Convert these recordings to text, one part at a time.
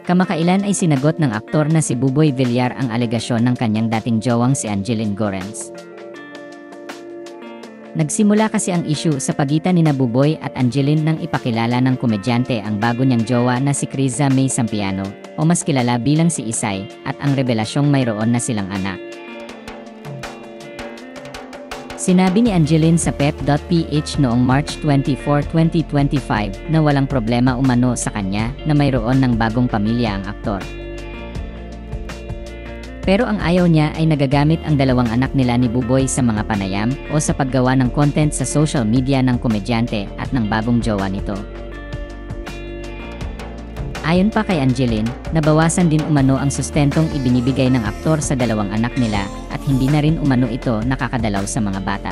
Kamakailan ay sinagot ng aktor na si Buboy Villar ang alegasyon ng kanyang dating jowang si Angeline Gorens. Nagsimula kasi ang issue sa pagitan ni Buboy at Angeline nang ipakilala ng komedyante ang bago niyang jowa na si Criza May Sampiano, o mas kilala bilang si Isay, at ang revelasyong mayroon na silang anak. Sinabi ni Angeline sa pep.ph noong March 24, 2025 na walang problema umano sa kanya na mayroon ng bagong pamilya ang aktor. Pero ang ayaw niya ay nagagamit ang dalawang anak nila ni Buboy sa mga panayam o sa paggawa ng content sa social media ng komedyante at ng bagong jowa nito. Ayon pa kay Angeline, nabawasan din umano ang sustentong ibinibigay ng aktor sa dalawang anak nila at hindi na rin umano ito nakakadalaw sa mga bata.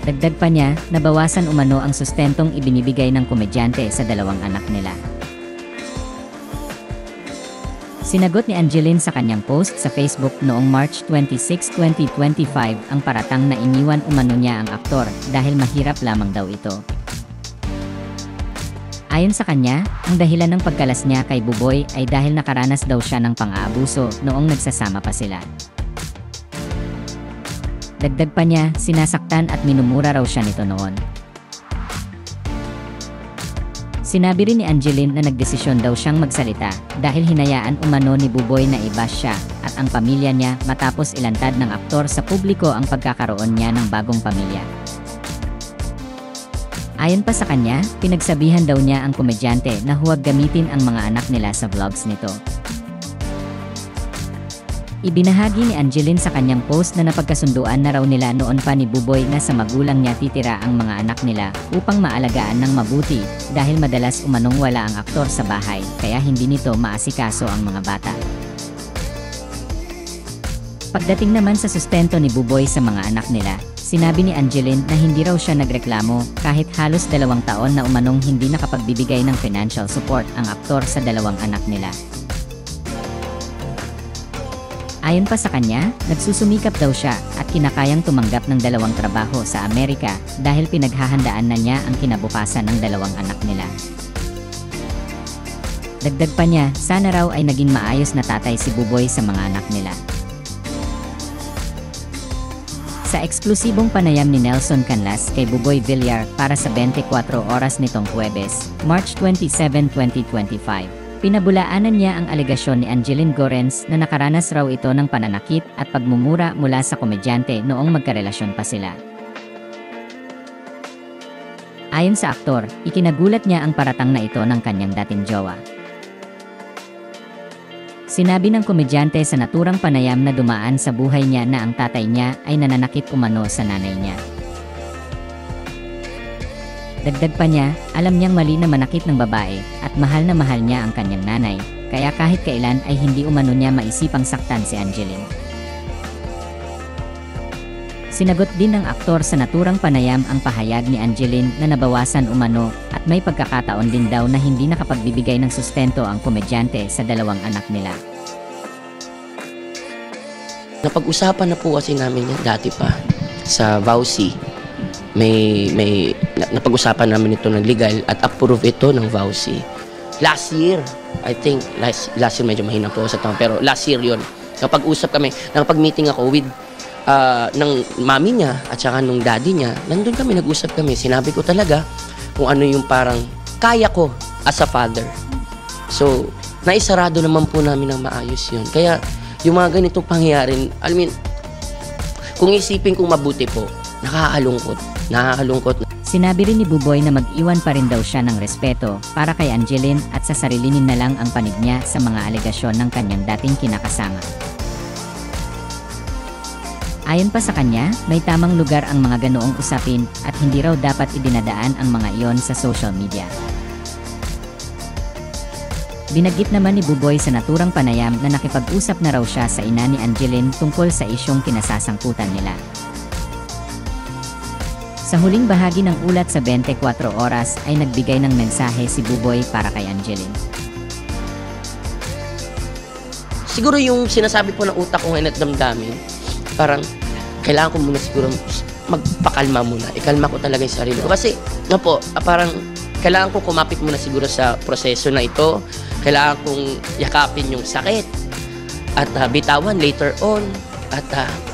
Dagdag pa niya, nabawasan umano ang sustentong ibinibigay ng komedyante sa dalawang anak nila. Sinagot ni Angeline sa kanyang post sa Facebook noong March 26, 2025 ang paratang na iniwan umano niya ang aktor dahil mahirap lamang daw ito. Ayon sa kanya, ang dahilan ng pagkalas niya kay Buboy ay dahil nakaranas daw siya ng pang-aabuso noong nagsasama pa sila. Dagdag pa niya, sinasaktan at minumura raw siya nito noon. Sinabi rin ni Angeline na nagdesisyon daw siyang magsalita dahil hinayaan umano ni Buboy na i-bash siya at ang pamilya niya matapos ilantad ng aktor sa publiko ang pagkakaroon niya ng bagong pamilya. Ayon pa sa kanya, pinagsabihan daw niya ang komedyante na huwag gamitin ang mga anak nila sa vlogs nito. Ibinahagi ni Angeline sa kanyang post na napagkasunduan na raw nila noon pa ni Buboy na sa magulang niya titira ang mga anak nila upang maalagaan ng mabuti dahil madalas umanong wala ang aktor sa bahay kaya hindi nito maasikaso ang mga bata. Pagdating naman sa sustento ni Buboy sa mga anak nila, sinabi ni Angeline na hindi raw siya nagreklamo kahit halos 2 taon na umanong hindi nakapagbibigay ng financial support ang aktor sa dalawang anak nila. Ayon pa sa kanya, nagsusumikap daw siya at kinakayang tumanggap ng 2 trabaho sa Amerika dahil pinaghahandaan na niya ang kinabukasan ng 2 anak nila. Dagdag pa niya, sana raw ay naging maayos na tatay si Buboy sa mga anak nila. Sa eksklusibong panayam ni Nelson Canlas kay Buboy Villar para sa 24 Oras nitong Huwebes, March 27, 2025, pinabulaanan niya ang alegasyon ni Angeline Gorens na nakaranas raw ito ng pananakit at pagmumura mula sa komedyante noong magkarelasyon pa sila. Ayon sa aktor, ikinagulat niya ang paratang na ito ng kanyang dating jowa. Sinabi ng komedyante sa naturang panayam na dumaan sa buhay niya na ang tatay niya ay nananakit umano sa nanay niya. Dagdag pa niya, alam niyang mali na manakit ng babae at mahal na mahal niya ang kanyang nanay, kaya kahit kailan ay hindi umano niya maisipang saktan si Angeline. Sinagot din ng aktor sa naturang panayam ang pahayag ni Angeline na nabawasan umano at may pagkakataon din daw na hindi nakapagbibigay ng sustento ang komedyante sa 2 anak nila. Napag-usapan na po kasi namin yan dati pa sa VAUSI. Napag-usapan namin ito ng legal at approve ito ng VAUSI. Last year, I think, last year medyo mahina po sa taon, pero last year yun. Napag-usap kami, nakapag-meeting ako with ng mami niya at saka nung daddy niya, nandun kami, nag-usap kami. Sinabi ko talaga kung ano yung parang kaya ko as a father. So, naisarado naman po namin ng maayos yun. Kaya, yung mga ganitong pangyayari, I mean, kung isipin kong mabuti po, nakakalungkot. Sinabi rin ni Buboy na mag-iwan pa rin daw siya ng respeto para kay Angeline at sasarilinin na lang ang panig niya sa mga alegasyon ng kanyang dating kinakasama. Ayon pa sa kanya, may tamang lugar ang mga ganoong usapin at hindi raw dapat idinadaan ang mga iyon sa social media. Binanggit naman ni Buboy sa naturang panayam na nakipag-usap na raw siya sa ina ni Angeline tungkol sa isyong kinasasangkutan nila. Sa huling bahagi ng ulat sa 24 Oras ay nagbigay ng mensahe si Buboy para kay Angeline. Siguro yung sinasabi po ng utak ko ngayon at damdamin, parang kailangan ko muna siguro magpakalma muna. Ikalma ko talaga yung sarili ko. Kasi, parang kailangan ko kumapit muna siguro sa proseso na ito. Kailangan kong yakapin yung sakit at bitawan later on. At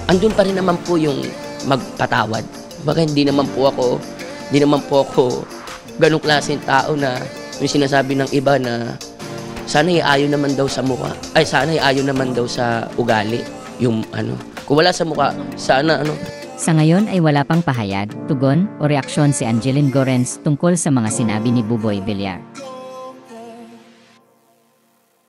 andun pa rin naman po yung magpatawad. Baka hindi naman po ako ganong klaseng tao na yung sinasabi ng iba na sana iayon naman daw sa mukha. Ay, sana iayon naman daw sa ugali. Yung kung wala sa mukha, sana Sa ngayon ay wala pang pahayag, tugon o reaksyon si Angeline Gorens tungkol sa mga sinabi ni Buboy Villar.